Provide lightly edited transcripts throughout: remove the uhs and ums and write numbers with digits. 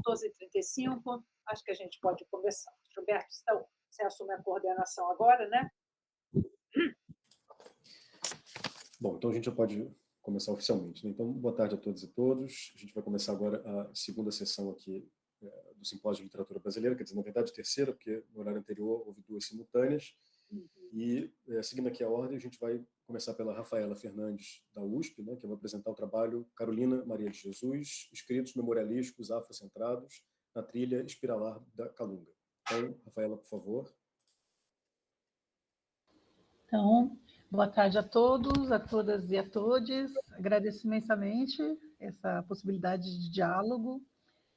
14h35, acho que a gente pode começar. Gilberto, então, você assume a coordenação agora, né? Bom, então a gente já pode começar oficialmente, né? Então, boa tarde a todos e todas. A gente vai começar agora a segunda sessão aqui do Simpósio de Literatura Brasileira, quer dizer, na verdade, terceira, porque no horário anterior houve duas simultâneas. E, seguindo aqui a ordem, a gente vai começar pela Rafaela Fernandes, da USP, né, que vai apresentar o trabalho Carolina Maria de Jesus, Escritos Memorialísticos Afrocentrados na Trilha Espiralar da Calunga. Então, Rafaela, por favor. Então, boa tarde a todos, a todas e a todes. Agradeço imensamente essa possibilidade de diálogo,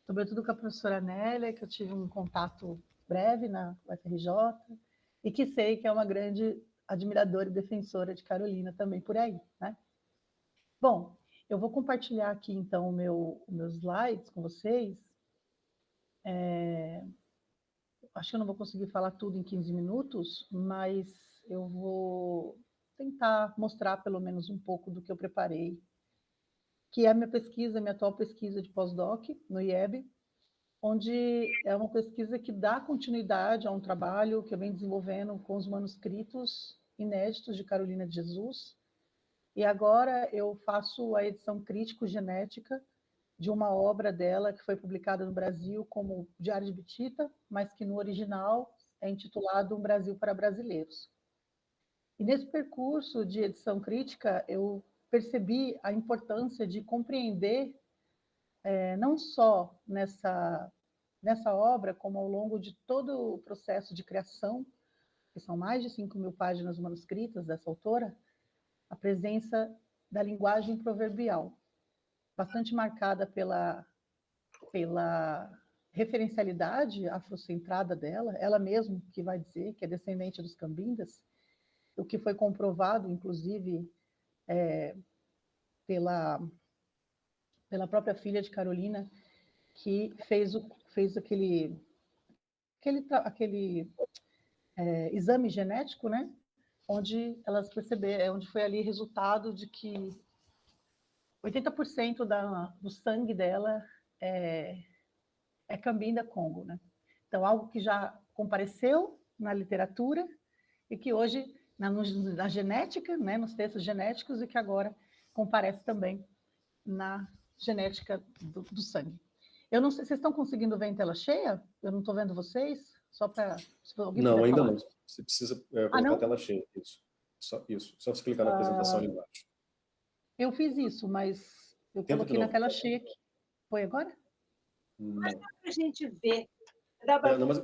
sobretudo com a professora Nélia, que eu tive um contato breve na UFRJ, e que sei que é uma grande admiradora e defensora de Carolina também por aí, né? Bom, eu vou compartilhar aqui, então, os meus slides com vocês. Acho que eu não vou conseguir falar tudo em 15 minutos, mas eu vou tentar mostrar pelo menos um pouco do que eu preparei, que é a minha pesquisa, minha atual pesquisa de pós-doc no IEB, onde é uma pesquisa que dá continuidade a um trabalho que eu venho desenvolvendo com os manuscritos inéditos de Carolina de Jesus, e agora eu faço a edição crítico-genética de uma obra dela que foi publicada no Brasil como Diário de Bitita, mas que no original é intitulado Um Brasil para Brasileiros. E nesse percurso de edição crítica, eu percebi a importância de compreender, não só nessa obra, como ao longo de todo o processo de criação, que são mais de 5.000 páginas manuscritas dessa autora, a presença da linguagem proverbial, bastante marcada pela referencialidade afrocentrada dela, ela mesma que vai dizer que é descendente dos cambindas, o que foi comprovado, inclusive, pela própria filha de Carolina, que fez aquele exame genético, né? Onde elas perceberam, onde foi ali resultado de que 80% do sangue dela é Cambinda Congo, né? Então, algo que já compareceu na literatura e que hoje, na genética, né, nos textos genéticos, e que agora comparece também na genética do sangue. Eu não sei, vocês estão conseguindo ver em tela cheia? Eu não estou vendo vocês? Só para... Não, ainda não. Você precisa colocar a tela cheia. Só você clicar na apresentação ali embaixo. Eu fiz isso, mas eu coloquei na tela cheia aqui. Foi agora? Mas dá para a gente ver.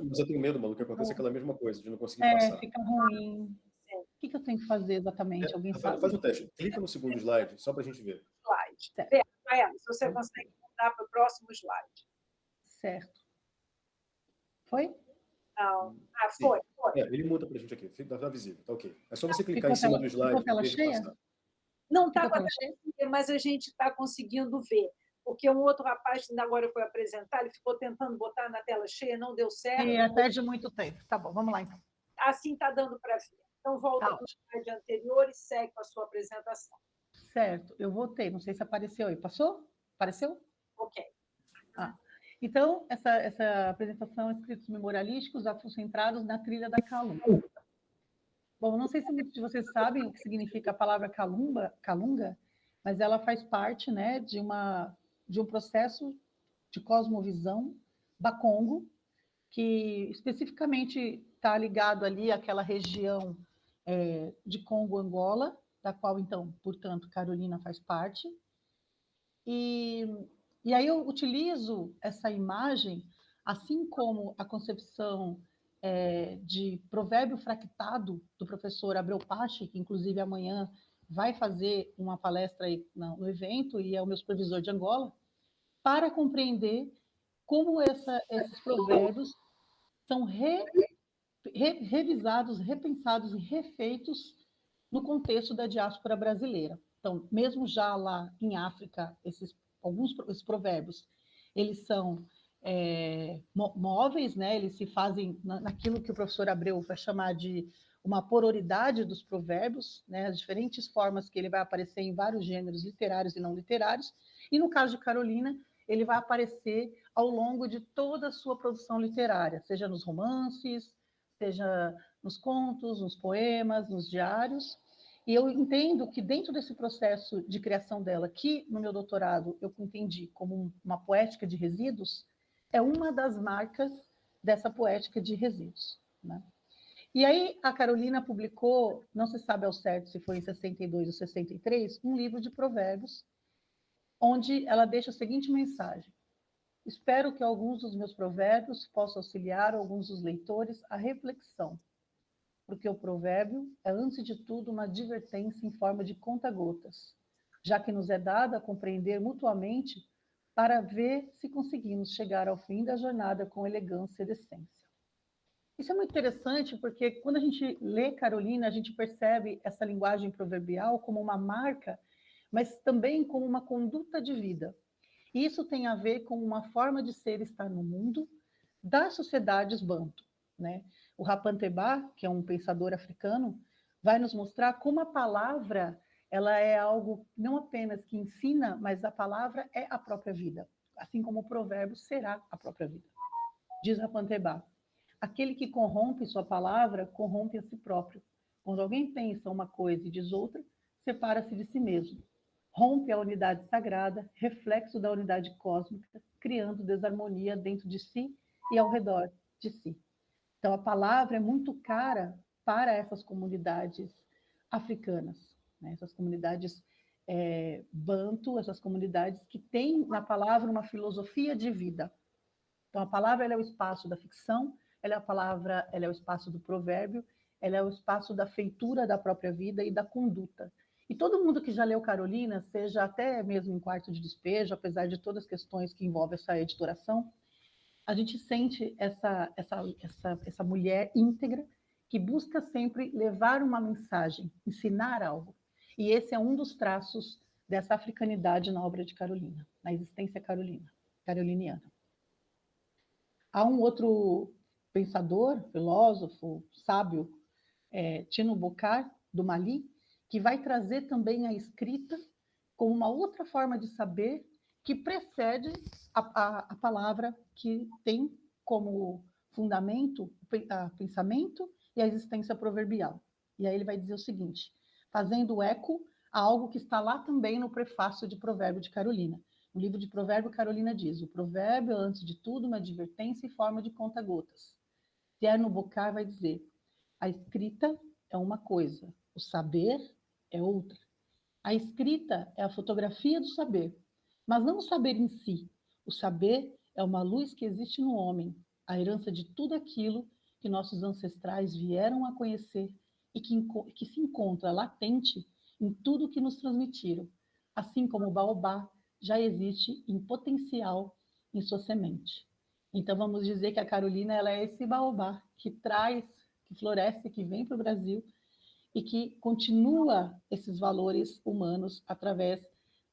Mas eu tenho medo, Malu, que aconteça aquela mesma coisa, de não conseguir passar. Fica ruim. O que eu tenho que fazer exatamente? Alguém sabe? Faz um teste. Clica no segundo slide, só para a gente ver. Slide. Se você consegue mudar para o próximo slide. Certo. Foi? Não. Foi. Ele muda para a gente aqui. Está visível. Está ok. É só você clicar em cima do slide. Ficou tela cheia? Não está com a tela cheia, mas a gente está conseguindo ver. Porque um outro rapaz, que agora foi apresentar, ele ficou tentando botar na tela cheia, não deu certo. Perde muito tempo. Tá bom, vamos lá então. Assim está dando para ver. Então, volta para o slide anterior e segue com a sua apresentação. Certo, eu voltei, não sei se apareceu aí. Passou? Apareceu? Ok. Então, essa apresentação é Escritos Memorialísticos Afrocentrados na Trilha da Calunga. Bom, não sei se muitos de vocês sabem o que significa a palavra calunga, mas ela faz parte, né, de um processo de cosmovisão bakongo, que especificamente está ligado ali àquela região de Congo-Angola, da qual, então, portanto, Carolina faz parte. E aí eu utilizo essa imagem, assim como a concepção de provérbio fractado do professor Abreu Pache, que inclusive amanhã vai fazer uma palestra aí no evento, e é o meu supervisor de Angola, para compreender como esses provérbios são revisados, repensados e refeitos no contexto da diáspora brasileira. Então, mesmo já lá em África, esses provérbios, eles são móveis, né? Eles se fazem naquilo que o professor Abreu vai chamar de uma pororidade dos provérbios, né? As diferentes formas que ele vai aparecer em vários gêneros literários e não literários, e no caso de Carolina, ele vai aparecer ao longo de toda a sua produção literária, seja nos romances, seja nos contos, nos poemas, nos diários. E eu entendo que dentro desse processo de criação dela, que no meu doutorado eu entendi como uma poética de resíduos, é uma das marcas dessa poética de resíduos, né? E aí a Carolina publicou, não se sabe ao certo se foi em 62 ou 63, um livro de provérbios, onde ela deixa a seguinte mensagem: espero que alguns dos meus provérbios possam auxiliar alguns dos leitores à reflexão, porque o provérbio é, antes de tudo, uma advertência em forma de conta-gotas, já que nos é dado a compreender mutuamente para ver se conseguimos chegar ao fim da jornada com elegância e decência. Isso é muito interessante, porque quando a gente lê Carolina, a gente percebe essa linguagem proverbial como uma marca, mas também como uma conduta de vida. E isso tem a ver com uma forma de ser e estar no mundo das sociedades banto, né? O Rapantebá, que é um pensador africano, vai nos mostrar como a palavra ela é algo não apenas que ensina, mas a palavra é a própria vida, assim como o provérbio será a própria vida. Diz Rapantebá: aquele que corrompe sua palavra, corrompe a si próprio. Quando alguém pensa uma coisa e diz outra, separa-se de si mesmo. Rompe a unidade sagrada, reflexo da unidade cósmica, criando desarmonia dentro de si e ao redor de si. Então, a palavra é muito cara para essas comunidades africanas, né? Essas comunidades banto, essas comunidades que têm na palavra uma filosofia de vida. Então, a palavra ela é o espaço da ficção, ela é o espaço do provérbio, ela é o espaço da feitura da própria vida e da conduta. E todo mundo que já leu Carolina, seja até mesmo em Quarto de Despejo, apesar de todas as questões que envolvem essa editoração, a gente sente essa mulher íntegra que busca sempre levar uma mensagem, ensinar algo. E esse é um dos traços dessa africanidade na obra de Carolina, na existência caroliniana. Há um outro pensador, filósofo, sábio, Tino Bokar, do Mali, que vai trazer também a escrita como uma outra forma de saber que precede a palavra, que tem como fundamento o pensamento e a existência proverbial. E aí ele vai dizer o seguinte, fazendo eco a algo que está lá também no prefácio de Provérbio de Carolina. No livro de Provérbio, Carolina diz: o provérbio, antes de tudo, uma advertência em forma de conta-gotas. Tierno Bokar vai dizer: a escrita é uma coisa, o saber é outra. A escrita é a fotografia do saber, mas não o saber em si. O saber é uma luz que existe no homem, a herança de tudo aquilo que nossos ancestrais vieram a conhecer e que se encontra latente em tudo que nos transmitiram, assim como o baobá já existe em potencial em sua semente. Então vamos dizer que a Carolina ela é esse baobá que traz, que floresce, que vem para o Brasil e que continua esses valores humanos através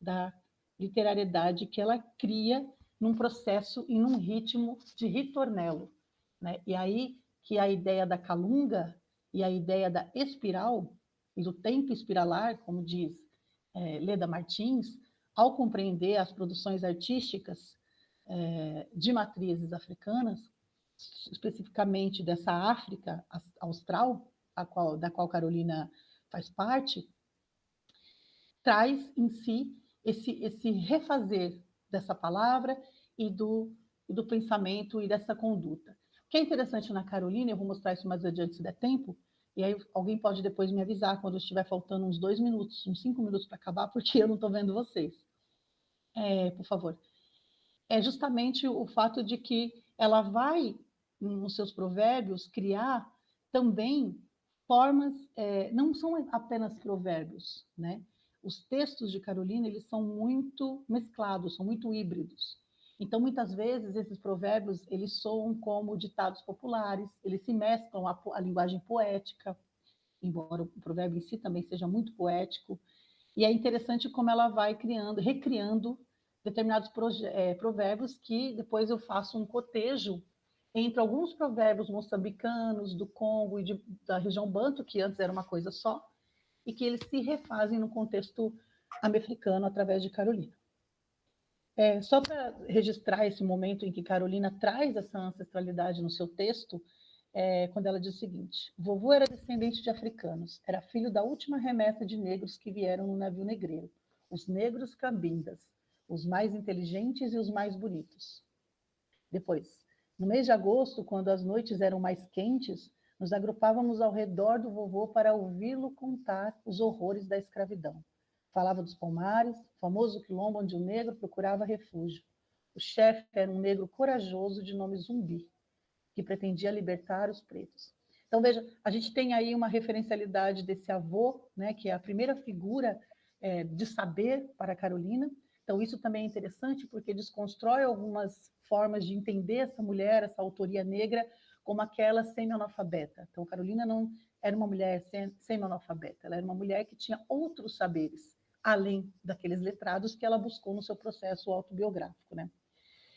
da literariedade que ela cria num processo e num ritmo de ritornelo, né? E aí que a ideia da calunga e a ideia da espiral e do tempo espiralar, como diz Leda Martins, ao compreender as produções artísticas de matrizes africanas, especificamente dessa África austral, da qual Carolina faz parte, traz em si esse refazer dessa palavra e do pensamento e dessa conduta. O que é interessante na Carolina, eu vou mostrar isso mais adiante se der tempo, e aí alguém pode depois me avisar quando estiver faltando uns 2 minutos, uns 5 minutos para acabar, porque eu não estou vendo vocês. Por favor. É justamente o fato de que ela vai, nos seus provérbios, criar também formas, não são apenas provérbios, né? Os textos de Carolina, eles são muito mesclados, são muito híbridos. Então, muitas vezes, esses provérbios, eles soam como ditados populares, eles se mesclam à linguagem poética, embora o provérbio em si também seja muito poético. E é interessante como ela vai recriando determinados provérbios que depois eu faço um cotejo entre alguns provérbios moçambicanos, do Congo e da região Banto, que antes era uma coisa só, e que eles se refazem no contexto americano através de Carolina. Só para registrar esse momento em que Carolina traz essa ancestralidade no seu texto, quando ela diz o seguinte: vovô era descendente de africanos, era filho da última remessa de negros que vieram no navio negreiro, os negros cambindas, os mais inteligentes e os mais bonitos. Depois, no mês de agosto, quando as noites eram mais quentes, nos agrupávamos ao redor do vovô para ouvi-lo contar os horrores da escravidão. Falava dos Palmares, famoso quilombo onde o negro procurava refúgio. O chefe era um negro corajoso de nome Zumbi, que pretendia libertar os pretos. Então, veja, a gente tem aí uma referencialidade desse avô, né, que é a primeira figura de saber para Carolina. Então, isso também é interessante, porque desconstrói algumas formas de entender essa mulher, essa autoria negra, como aquela semi-analfabeta. Então, Carolina não era uma mulher semi-analfabeta, ela era uma mulher que tinha outros saberes, além daqueles letrados que ela buscou no seu processo autobiográfico, né?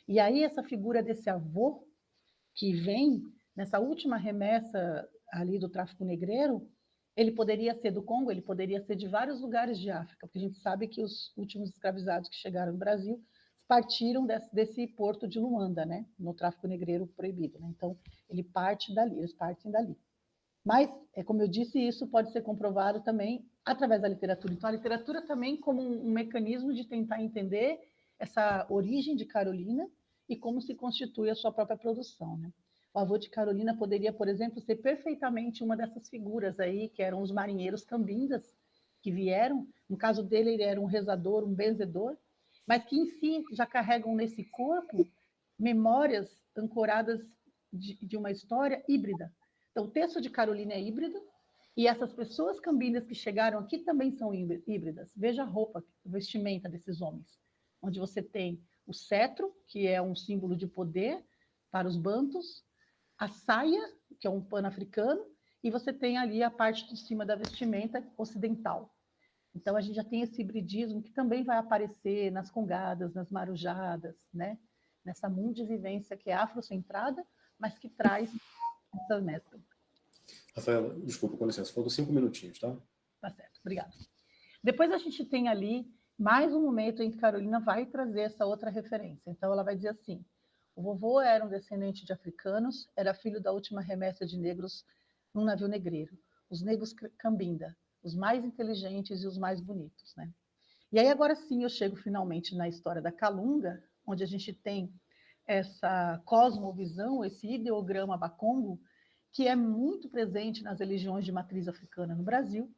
E aí, essa figura desse avô, que vem nessa última remessa ali do tráfico negreiro, ele poderia ser do Congo, ele poderia ser de vários lugares de África, porque a gente sabe que os últimos escravizados que chegaram no Brasil partiram desse porto de Luanda, né, no tráfico negreiro proibido, né? Então, ele parte dali, eles partem dali. Mas, como eu disse, isso pode ser comprovado também através da literatura. Então, a literatura também como um mecanismo de tentar entender essa origem de Carolina e como se constitui a sua própria produção, né? O avô de Carolina poderia, por exemplo, ser perfeitamente uma dessas figuras aí, que eram os marinheiros cambindas, que vieram. No caso dele, ele era um rezador, um benzedor, mas que em si já carregam nesse corpo memórias ancoradas de uma história híbrida. Então, o texto de Carolina é híbrido, e essas pessoas cambindas que chegaram aqui também são híbridas. Veja a roupa, a vestimenta desses homens, onde você tem o cetro, que é um símbolo de poder para os bantus, a saia, que é um pano africano, e você tem ali a parte de cima da vestimenta ocidental. Então, a gente já tem esse hibridismo que também vai aparecer nas congadas, nas marujadas, né? Nessa mundivivência que é afrocentrada, mas que traz essa mescla. Rafaela, desculpa, com licença, faltam 5 minutinhos, tá? Tá certo, obrigada. Depois a gente tem ali mais um momento em que Carolina vai trazer essa outra referência. Então, ela vai dizer assim: o vovô era um descendente de africanos, era filho da última remessa de negros num navio negreiro. Os negros cambinda, os mais inteligentes e os mais bonitos, né? E aí, agora sim, eu chego finalmente na história da Calunga, onde a gente tem essa cosmovisão, esse ideograma bacongo, que é muito presente nas religiões de matriz africana no Brasil,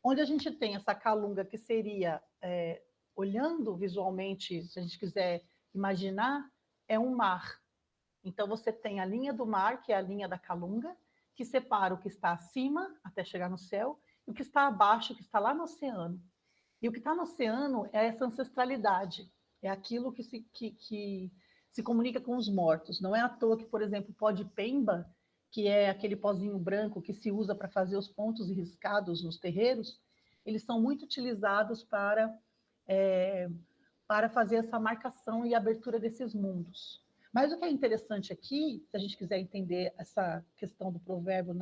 onde a gente tem essa calunga que seria, olhando visualmente, se a gente quiser imaginar, é um mar. Então, você tem a linha do mar, que é a linha da calunga, que separa o que está acima, até chegar no céu, e o que está abaixo, que está lá no oceano. E o que está no oceano é essa ancestralidade, é aquilo que se comunica com os mortos. Não é à toa que, por exemplo, o pó de pemba, que é aquele pozinho branco que se usa para fazer os pontos e riscados nos terreiros, eles são muito utilizados para fazer essa marcação e abertura desses mundos. Mas o que é interessante aqui, se a gente quiser entender essa questão do provérbio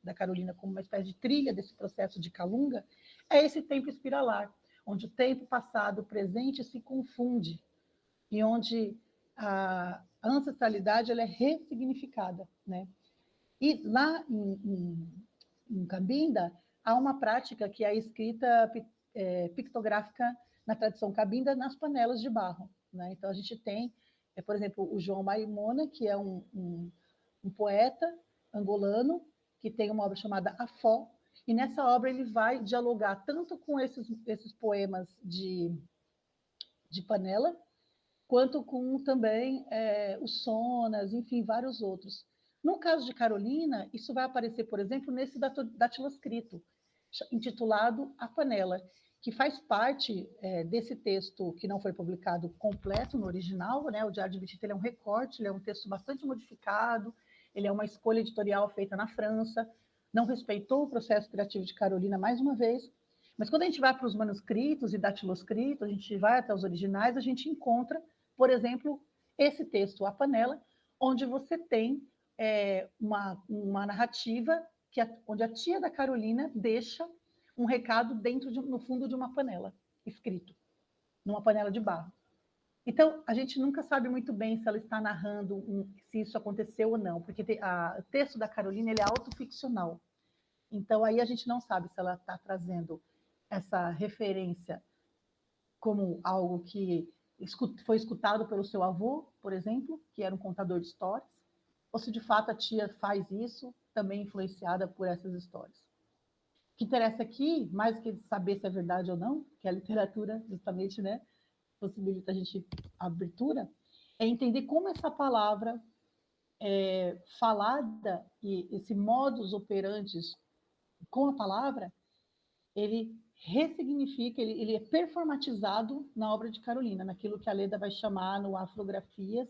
da Carolina como uma espécie de trilha desse processo de calunga, é esse tempo espiralar, onde o tempo passado, o presente se confunde, e onde a ancestralidade ela é ressignificada, né? E lá em Cabinda, há uma prática que é a escrita pictográfica na tradição cabinda nas panelas de barro, né? Então, a gente tem, por exemplo, o João Maimona, que é um poeta angolano, que tem uma obra chamada Afó, e nessa obra ele vai dialogar tanto com esses poemas de panela, quanto com também os sonas, enfim, vários outros. No caso de Carolina, isso vai aparecer, por exemplo, nesse datiloscrito, intitulado A Panela, que faz parte desse texto que não foi publicado completo no original, né? O Diário de Bitita, ele é um recorte, ele é um texto bastante modificado, ele é uma escolha editorial feita na França, não respeitou o processo criativo de Carolina mais uma vez, mas quando a gente vai para os manuscritos e datiloscritos, a gente vai até os originais, a gente encontra, por exemplo, esse texto, A Panela, onde você tem uma narrativa onde a tia da Carolina deixa um recado no fundo de uma panela, escrito, numa panela de barro. Então, a gente nunca sabe muito bem se ela está narrando se isso aconteceu ou não, porque o texto da Carolina ele é autoficcional. Então, aí a gente não sabe se ela está trazendo essa referência como algo que foi escutado pelo seu avô, por exemplo, que era um contador de histórias, ou se de fato a tia faz isso, também influenciada por essas histórias. O que interessa aqui, mais do que saber se é verdade ou não, que a literatura justamente, né, possibilita a gente a abertura, é entender como essa palavra falada e esse modus operandi com a palavra, ele ressignifica, ele é performatizado na obra de Carolina, naquilo que a Leda vai chamar no Afrografias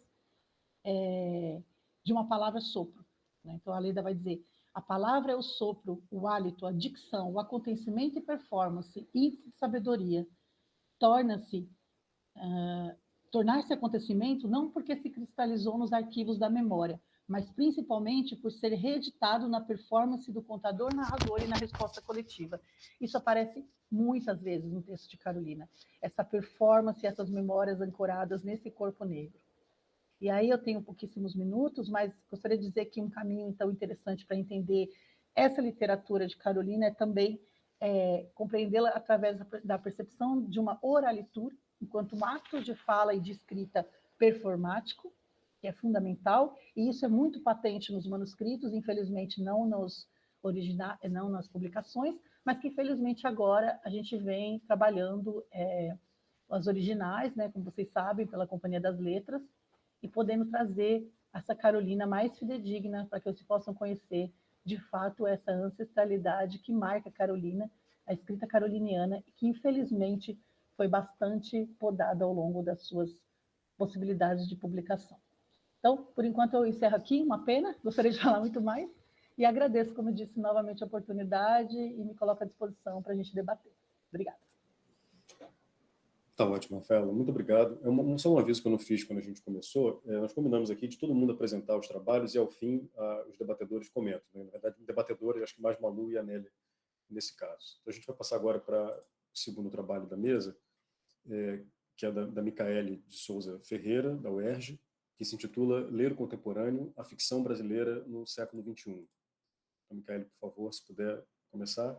de uma palavra sopro. Né? Então a Leda vai dizer, a palavra é o sopro, o hálito, a dicção, o acontecimento e performance, índice de sabedoria. Tornar-se acontecimento não porque se cristalizou nos arquivos da memória, mas principalmente por ser reeditado na performance do contador, narrador e na resposta coletiva. Isso aparece muitas vezes no texto de Carolina, essa performance, essas memórias ancoradas nesse corpo negro. E aí eu tenho pouquíssimos minutos, mas gostaria de dizer que um caminho então interessante para entender essa literatura de Carolina é também compreendê-la através da percepção de uma oralitura, enquanto um ato de fala e de escrita performático, que é fundamental, e isso é muito patente nos manuscritos, infelizmente não não nas publicações, mas que infelizmente agora a gente vem trabalhando as originais, né, como vocês sabem, pela Companhia das Letras, e podendo trazer essa Carolina mais fidedigna para que vocês possam conhecer de fato essa ancestralidade que marca a Carolina, a escrita caroliniana, que infelizmente foi bastante podada ao longo das suas possibilidades de publicação. Então, por enquanto eu encerro aqui, uma pena, gostaria de falar muito mais, e agradeço, como eu disse, novamente a oportunidade e me coloco à disposição para a gente debater. Obrigada. Tá ótimo, Rafaela, muito obrigado. Só um aviso que eu não fiz quando a gente começou, nós combinamos aqui de todo mundo apresentar os trabalhos e, ao fim, os debatedores comentam. Né? Na verdade, debatedores, acho que mais Manu e a Nélia, nesse caso. Então, a gente vai passar agora para o segundo trabalho da mesa, que é da Micaele de Souza Ferreira, da UERJ, que se intitula Ler o Contemporâneo, a ficção brasileira no século XXI. Então, Micaele, por favor, se puder começar.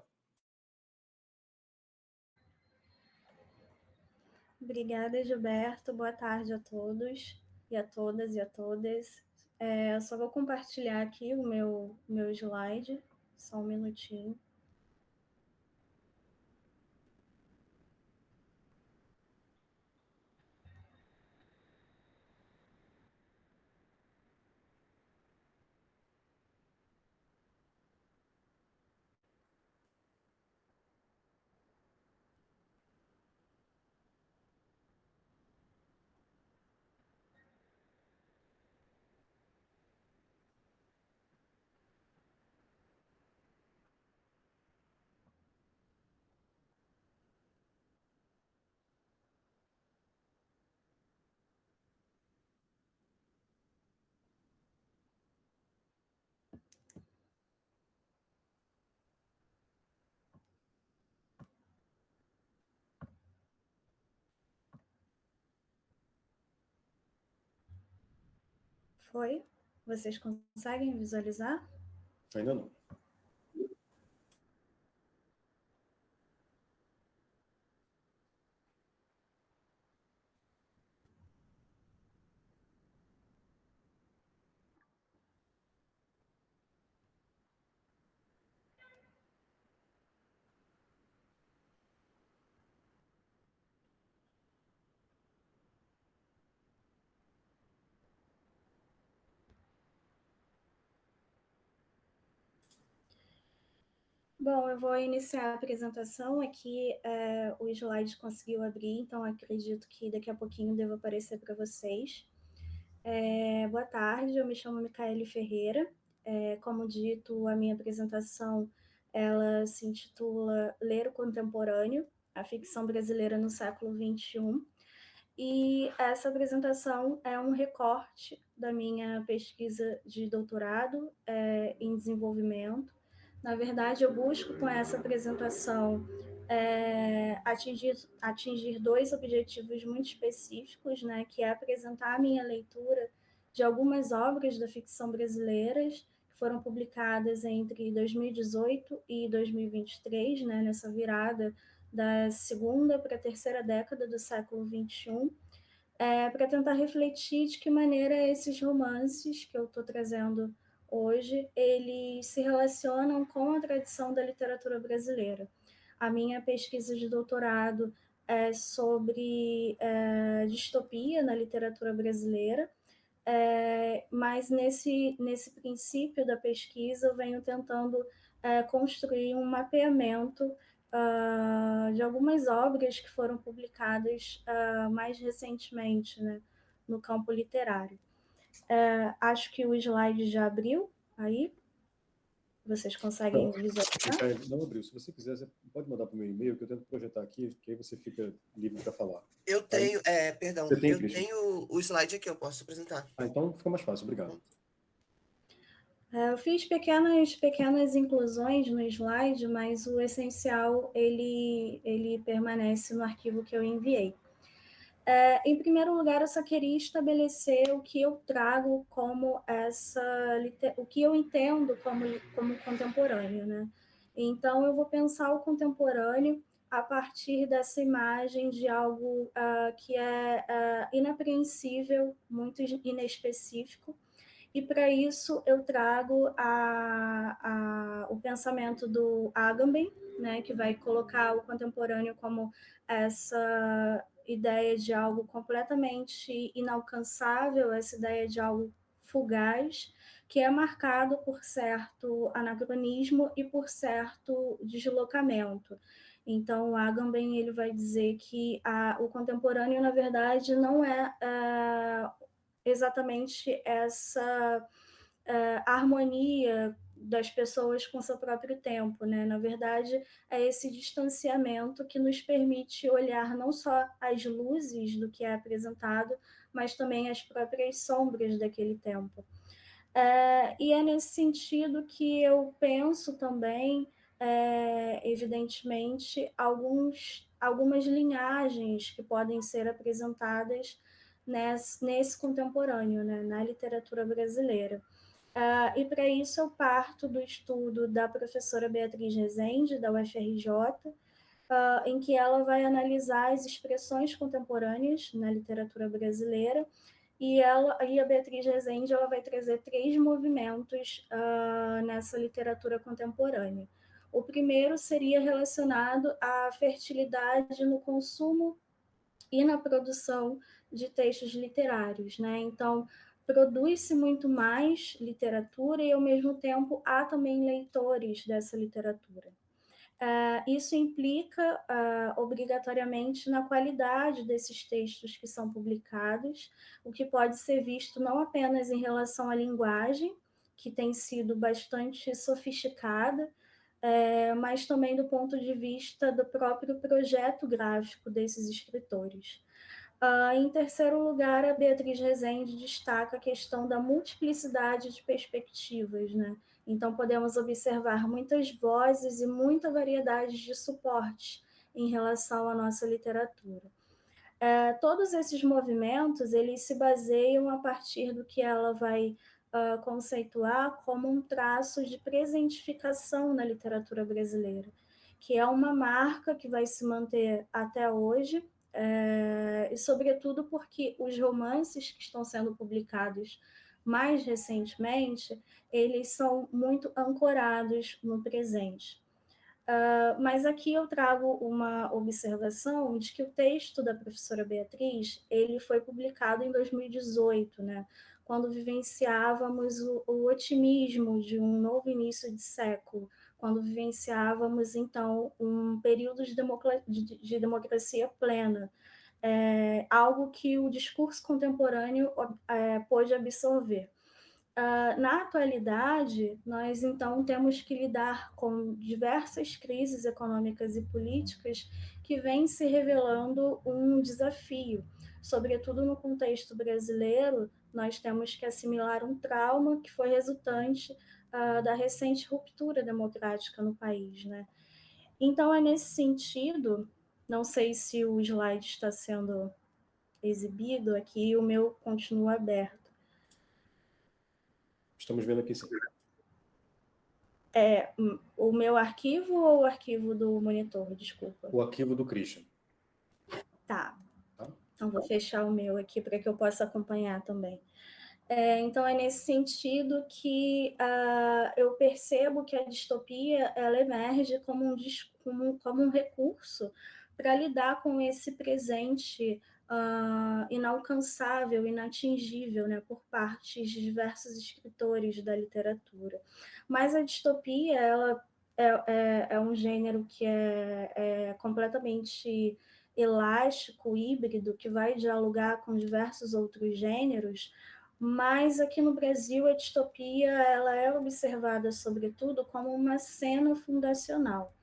Obrigada, Gilberto. Boa tarde a todos e a todas e a todas. Eu só vou compartilhar aqui o meu slide, só um minutinho. Foi? Vocês conseguem visualizar? Ainda não. Bom, eu vou iniciar a apresentação. Aqui o slide conseguiu abrir, então acredito que daqui a pouquinho devo aparecer para vocês. Boa tarde, eu me chamo Micaele Ferreira. Como dito, a minha apresentação ela se intitula Ler o Contemporâneo, a ficção brasileira no século XXI. E essa apresentação é um recorte da minha pesquisa de doutorado em desenvolvimento. Na verdade, eu busco com essa apresentação atingir dois objetivos muito específicos, né, que é apresentar a minha leitura de algumas obras da ficção brasileiras que foram publicadas entre 2018 e 2023, né, nessa virada da segunda para a terceira década do século XXI, para tentar refletir de que maneira esses romances que eu estou trazendo hoje, eles se relacionam com a tradição da literatura brasileira. A minha pesquisa de doutorado é sobre distopia na literatura brasileira, mas nesse princípio da pesquisa eu venho tentando construir um mapeamento de algumas obras que foram publicadas mais recentemente, né, no campo literário. Acho que o slide já abriu aí. Vocês conseguem visualizar? Não abriu. Se você quiser, você pode mandar para o meu e-mail, que eu tento projetar aqui, que aí você fica livre para falar. Eu tenho, perdão, eu tenho o slide aqui, eu posso apresentar. Então fica mais fácil, obrigado. Eu fiz pequenas inclusões no slide, mas o essencial ele permanece no arquivo que eu enviei. Em primeiro lugar, eu só queria estabelecer o que eu trago como o que eu entendo como contemporâneo, né? Então, eu vou pensar o contemporâneo a partir dessa imagem de algo que é inapreensível, muito inespecífico, e para isso eu trago o pensamento do Agamben, né, que vai colocar o contemporâneo como essa ideia de algo completamente inalcançável, essa ideia de algo fugaz, que é marcado por certo anacronismo e por certo deslocamento. Então, o Agamben ele vai dizer que o contemporâneo, na verdade, não é exatamente essa harmonia das pessoas com seu próprio tempo, né? Na verdade, é esse distanciamento que nos permite olhar não só as luzes do que é apresentado, mas também as próprias sombras daquele tempo. E é nesse sentido que eu penso também, evidentemente, algumas linhagens que podem ser apresentadas nesse contemporâneo, né, na literatura brasileira. E para isso eu parto do estudo da professora Beatriz Rezende, da UFRJ, em que ela vai analisar as expressões contemporâneas na literatura brasileira, e a Beatriz Rezende ela vai trazer 3 movimentos nessa literatura contemporânea. O primeiro seria relacionado à fertilidade no consumo e na produção de textos literários, né? Então, produz-se muito mais literatura e, ao mesmo tempo, há também leitores dessa literatura. Isso implica obrigatoriamente na qualidade desses textos que são publicados, o que pode ser visto não apenas em relação à linguagem, que tem sido bastante sofisticada, mas também do ponto de vista do próprio projeto gráfico desses escritores. Em terceiro lugar, a Beatriz Rezende destaca a questão da multiplicidade de perspectivas, né? Então, podemos observar muitas vozes e muita variedade de suportes em relação à nossa literatura. Todos esses movimentos, eles se baseiam a partir do que ela vai conceituar como um traço de presentificação na literatura brasileira, que é uma marca que vai se manter até hoje, e sobretudo porque os romances que estão sendo publicados mais recentemente, eles são muito ancorados no presente. Mas aqui eu trago uma observação de que o texto da professora Beatriz ele foi publicado em 2018, né, quando vivenciávamos o otimismo de um novo início de século, quando vivenciávamos, então, um período de democracia plena, algo que o discurso contemporâneo pôde absorver. Na atualidade, nós, então, temos que lidar com diversas crises econômicas e políticas que vêm se revelando um desafio. Sobretudo no contexto brasileiro, nós temos que assimilar um trauma que foi resultante da recente ruptura democrática no país, né? Então, é nesse sentido, não sei se o slide está sendo exibido aqui, o meu continua aberto. Estamos vendo aqui, sim. O meu arquivo ou o arquivo do monitor? Desculpa. O arquivo do Christian. Tá. Então, vou fechar o meu aqui para que eu possa acompanhar também. Então, é nesse sentido que eu percebo que a distopia ela emerge como um recurso para lidar com esse presente inalcançável, inatingível, né, por parte de diversos escritores da literatura. Mas a distopia ela é um gênero que é completamente elástico, híbrido, que vai dialogar com diversos outros gêneros, mas aqui no Brasil a distopia ela é observada sobretudo como uma cena fundacional.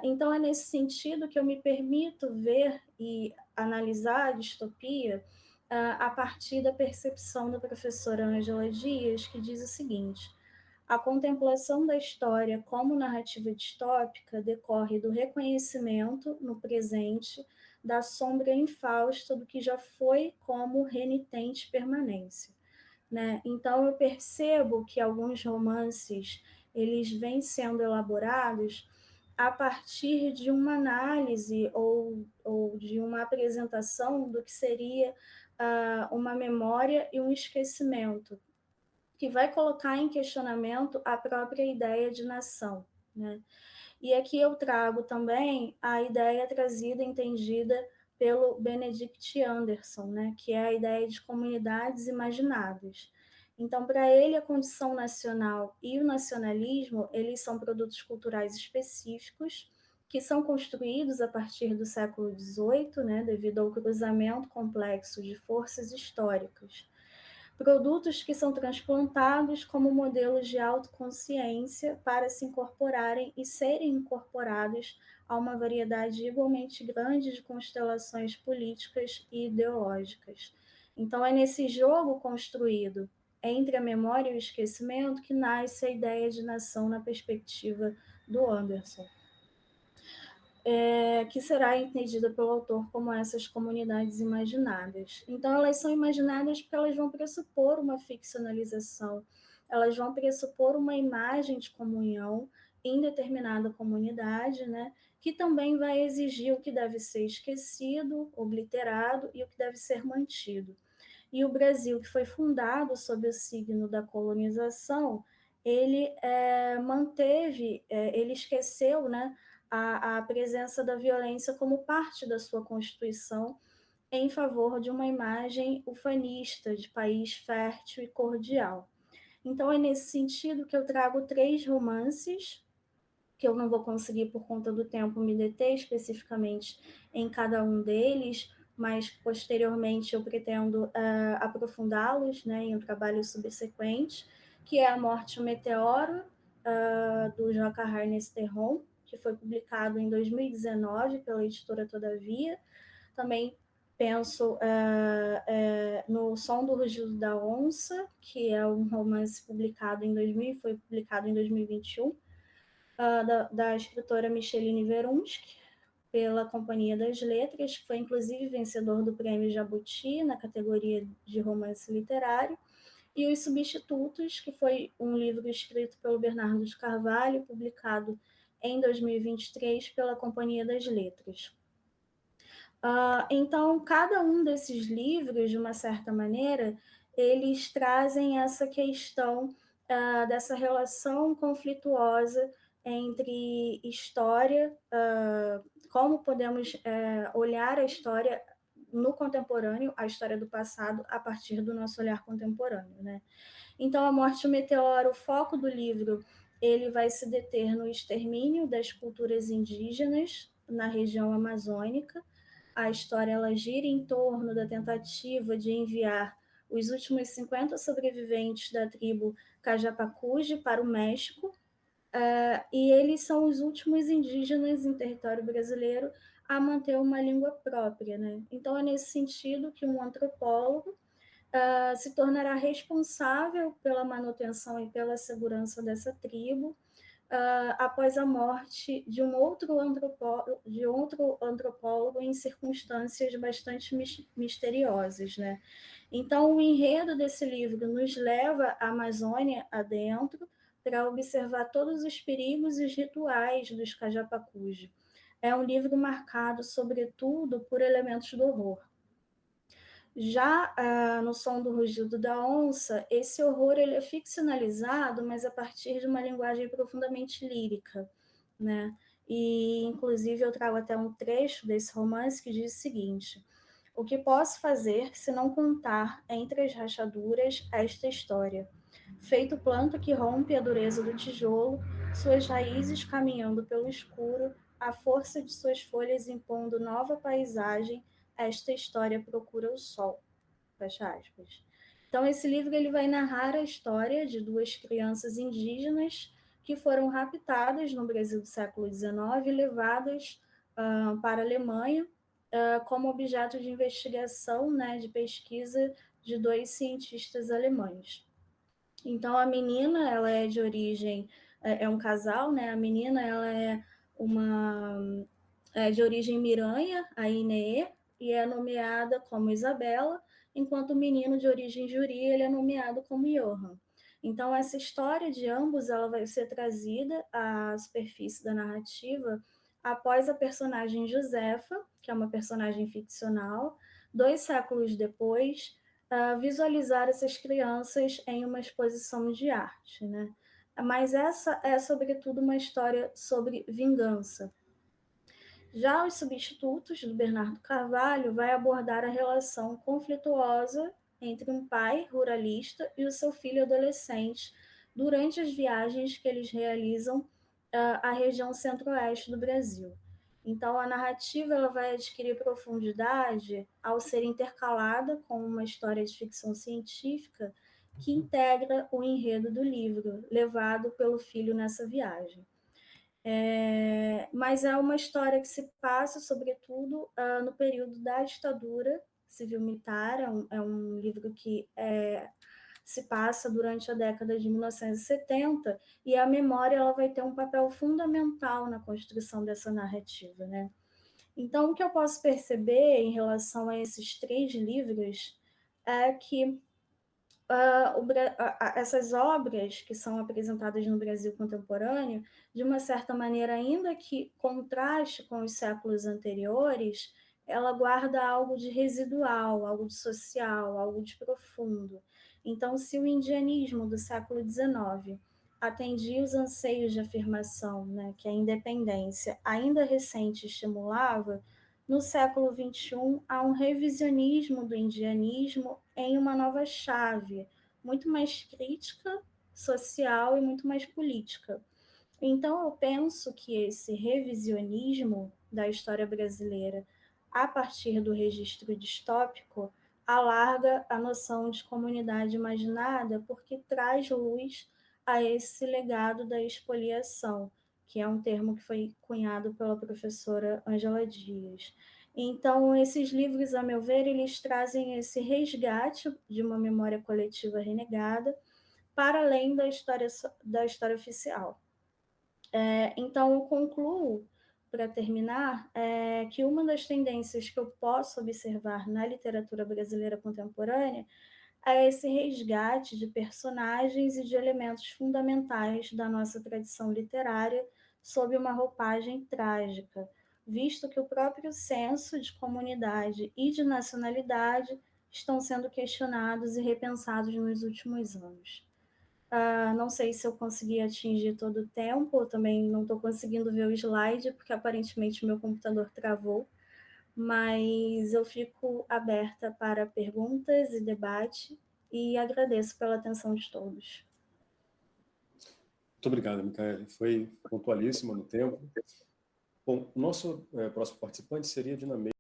Então é nesse sentido que eu me permito ver e analisar a distopia a partir da percepção da professora Ângela Dias, que diz o seguinte: a contemplação da história como narrativa distópica decorre do reconhecimento, no presente, da sombra infausta do que já foi como renitente permanência. Né? Então, eu percebo que alguns romances eles vêm sendo elaborados a partir de uma análise ou de uma apresentação do que seria uma memória e um esquecimento, que vai colocar em questionamento a própria ideia de nação. Né? E aqui eu trago também a ideia trazida, entendida pelo Benedict Anderson, né? Que é a ideia de comunidades imaginadas. Então, para ele, a condição nacional e o nacionalismo, eles são produtos culturais específicos que são construídos a partir do século XVIII, né? Devido ao cruzamento complexo de forças históricas. Produtos que são transplantados como modelos de autoconsciência para se incorporarem e serem incorporados a uma variedade igualmente grande de constelações políticas e ideológicas. Então, é nesse jogo construído entre a memória e o esquecimento que nasce a ideia de nação na perspectiva do Anderson. Que será entendida pelo autor como essas comunidades imaginadas. Então, elas são imaginadas porque elas vão pressupor uma ficcionalização, elas vão pressupor uma imagem de comunhão em determinada comunidade, né, que também vai exigir o que deve ser esquecido, obliterado e o que deve ser mantido. E o Brasil, que foi fundado sob o signo da colonização, ele manteve, ele esqueceu, né, a presença da violência como parte da sua Constituição em favor de uma imagem ufanista, de país fértil e cordial. Então, é nesse sentido que eu trago 3 romances, que eu não vou conseguir, por conta do tempo, me deter especificamente em cada um deles, mas posteriormente eu pretendo aprofundá-los, né, em um trabalho subsequente, que é A Morte e o Meteoro, do J.K. Harness Terron, que foi publicado em 2019 pela editora Todavia. Também penso no Som do Rugido da Onça, que é um romance publicado em 2000, foi publicado em 2021, da escritora Micheline Verunski, pela Companhia das Letras, que foi inclusive vencedor do Prêmio Jabuti na categoria de romance literário, e Os Substitutos, que foi um livro escrito pelo Bernardo de Carvalho, publicado em 2023 pela Companhia das Letras. Então, cada um desses livros, de uma certa maneira, eles trazem essa questão dessa relação conflituosa entre história, como podemos olhar a história no contemporâneo, a história do passado, a partir do nosso olhar contemporâneo. Né? Então, A Morte e o Meteoro, o foco do livro, ele vai se deter no extermínio das culturas indígenas na região amazônica. A história ela gira em torno da tentativa de enviar os últimos 50 sobreviventes da tribo Cajapacuji para o México, e eles são os últimos indígenas em território brasileiro a manter uma língua própria. Né? Então, é nesse sentido que um antropólogo se tornará responsável pela manutenção e pela segurança dessa tribo, após a morte de um outro antropólogo em circunstâncias bastante misteriosas, né? Então, o enredo desse livro nos leva à Amazônia adentro para observar todos os perigos e os rituais dos Cajapacus. É um livro marcado, sobretudo, por elementos do horror. Já no Som do Rugido da Onça, esse horror ele é ficcionalizado, mas a partir de uma linguagem profundamente lírica, né? E, inclusive, eu trago até um trecho desse romance que diz o seguinte: o que posso fazer se não contar entre as rachaduras esta história? Feito planta que rompe a dureza do tijolo, suas raízes caminhando pelo escuro, a força de suas folhas impondo nova paisagem, esta história procura o sol. Fecha aspas. Então, esse livro ele vai narrar a história de duas crianças indígenas que foram raptadas no Brasil do século XIX e levadas para a Alemanha como objeto de investigação, né, de pesquisa de dois cientistas alemães. Então, a menina, ela é de origem, é um casal, né? A menina, ela é de origem miranha, a Inê, e é nomeada como Isabela, enquanto o menino de origem juri, ele é nomeado como Johann. Então, essa história de ambos, ela vai ser trazida à superfície da narrativa após a personagem Josefa, que é uma personagem ficcional, 2 séculos depois, visualizar essas crianças em uma exposição de arte, né? Mas essa é, sobretudo, uma história sobre vingança. Já Os Substitutos, do Bernardo Carvalho, vai abordar a relação conflituosa entre um pai ruralista e o seu filho adolescente durante as viagens que eles realizam à região centro-oeste do Brasil. Então, a narrativa ela vai adquirir profundidade ao ser intercalada com uma história de ficção científica que integra o enredo do livro, levado pelo filho nessa viagem. Mas é uma história que se passa, sobretudo, no período da ditadura civil-militar. É um livro que se passa durante a década de 1970, e a memória ela vai ter um papel fundamental na construção dessa narrativa, né? Então, o que eu posso perceber em relação a esses 3 livros é que essas obras que são apresentadas no Brasil contemporâneo, de uma certa maneira, ainda que contraste com os séculos anteriores, ela guarda algo de residual, algo de social, algo de profundo. Então, se o indianismo do século XIX atendia os anseios de afirmação, né, que a independência ainda recente estimulava, no século XXI há um revisionismo do indianismo em uma nova chave, muito mais crítica, social e muito mais política. Então, eu penso que esse revisionismo da história brasileira, a partir do registro distópico, alarga a noção de comunidade imaginada, porque traz luz a esse legado da expoliação, que é um termo que foi cunhado pela professora Ângela Dias. Então, esses livros, a meu ver, eles trazem esse resgate de uma memória coletiva renegada, para além da história oficial. Então, eu concluo, para terminar, que uma das tendências que eu posso observar na literatura brasileira contemporânea é esse resgate de personagens e de elementos fundamentais da nossa tradição literária sob uma roupagem trágica, visto que o próprio senso de comunidade e de nacionalidade estão sendo questionados e repensados nos últimos anos. Não sei se eu consegui atingir todo o tempo, eu também não estou conseguindo ver o slide, porque aparentemente meu computador travou, mas eu fico aberta para perguntas e debate e agradeço pela atenção de todos. Muito obrigado, Micaele. Foi pontualíssima no tempo. Bom, o nosso próximo participante seria a Dina Meire.